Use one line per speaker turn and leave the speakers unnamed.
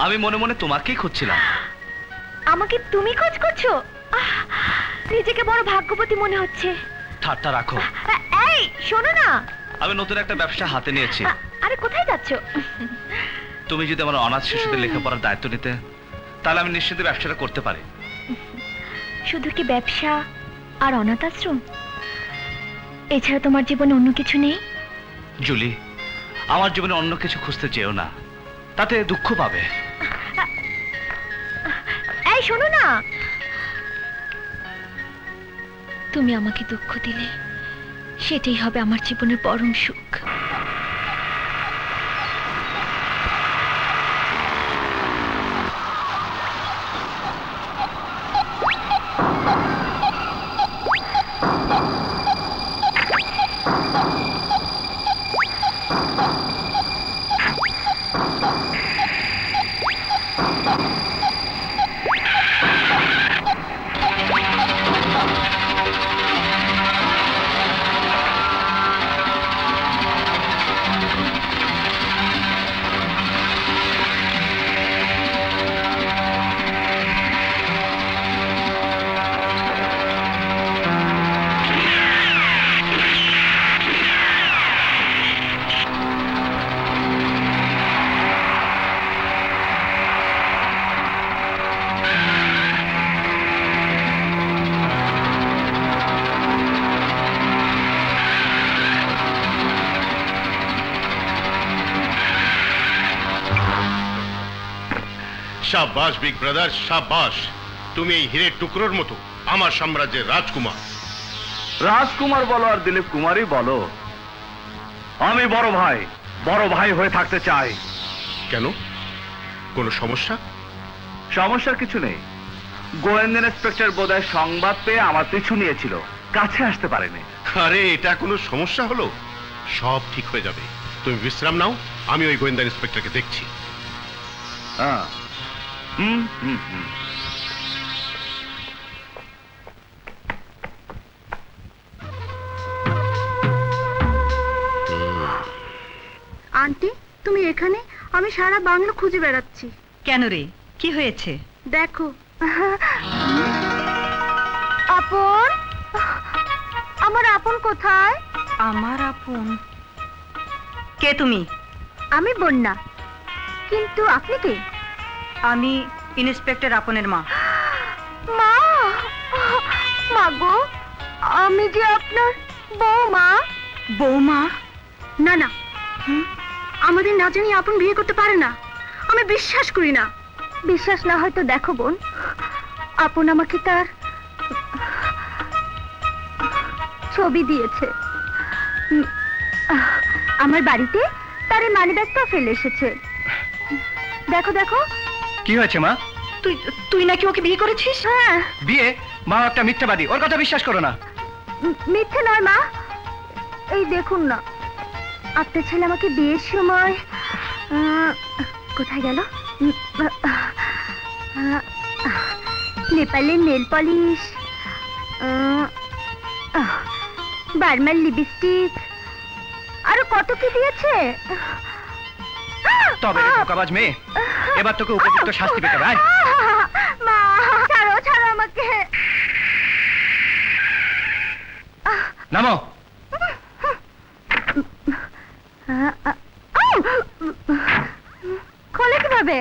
আমি মনে মনে তোমাকেই খুঁজছিলাম।
আমাকে তুমি খোঁজ করছো? নিজেকে বড় ভাগ্যবতী মনে হচ্ছে।
ঠাট্টা রাখো।
এই শোনো না,
আমি নতুন একটা ব্যবসা হাতে নিয়েছি।
আরে কোথায় যাচ্ছ?
তুমি যদি আমার অনাথ শিশুদের লেখাপড়ার দায়িত্ব নিতে, তাহলে আমি নিশ্চিত ব্যবসাটা করতে পারি।
শুধু কি ব্যবসা আর অনাথ আশ্রম? এছাড়া তোমার জীবনে অন্য কিছু নেই?
জুলি, আমার জীবনে অন্য কিছু খুঁজতে চেও না, তাতে দুঃখ পাবে।
এই শোনো না, তুমি আমাকে দুঃখ দিলে সেটাই হবে আমার জীবনের পরম সুখ।
শাবাশ বিগ ব্রাদার, শাবাশ। তুমি এই হীরের টুকরোর মতো আমার সাম্রাজ্যের রাজকুমার।
রাজকুমার বলো আর দিলীপ কুমারই বলো, আমি বড় ভাই হয়ে থাকতে চাই।
কেন, কোনো সমস্যা?
সমস্যার কিছু নেই। গোয়েন্দা ইন্সপেক্টর বোধহয় সংবাদ পেয়ে আমার পিছু নিয়েছিল, কাছে আসতে পারেনি।
আরে এটা কোনো সমস্যা হলো? সব ঠিক হয়ে যাবে, তুমি বিশ্রাম নাও, আমি ওই গোয়েন্দা ইন্সপেক্টরকে দেখছি।
আন্টি তুমি এখানে? আমি সারা বাংলা খুঁজে বেড়াচ্ছি।
কেন রে, কি হয়েছে?
দেখো। আপন, আমার আপন কোথায়?
আমার আপন? কে তুমি?
আমি বন্যা। কিন্তু আপনি কে?
আমি ইন্সপেক্টর আপনের মা।
মা? মা গো, আমি যে আপনার বৌমা।
বৌমা?
না না, আমাদের না জানি আপন বিয়ে করতে পারে না, আমি বিশ্বাস করি না। বিশ্বাস না হয়তো দেখো বোন, আপন আমাকে তার ছবি দিয়েছে। আমার বাড়িতে তার এই মানিব্যাগটা ফেলে এসেছে। দেখো দেখো।
কি হয়েছে মা?
তুই নাকি ওকে বিয়ে করেছিস?
হ্যাঁ।
বিয়ে? মা একটা মিথ্যাবাদী, ওর কথা বিশ্বাস করো না।
মিথ্যে নয় মা, এই দেখুন না, আপনার ছেলে আমাকে বিয়ের সময় কোথায় গেল? নেপালের নেল পলিশ, বার্মার লিপস্টিক, আরো কত কি দিয়েছে।
তবে ধোঁকাবাজ মেয়ে, এবার তোকে উপযুক্ত শাস্তি পেতে হবে।
মা ছাড়ো, ছাড়ো আমাকে।
নামো।
খোলে কিভাবে?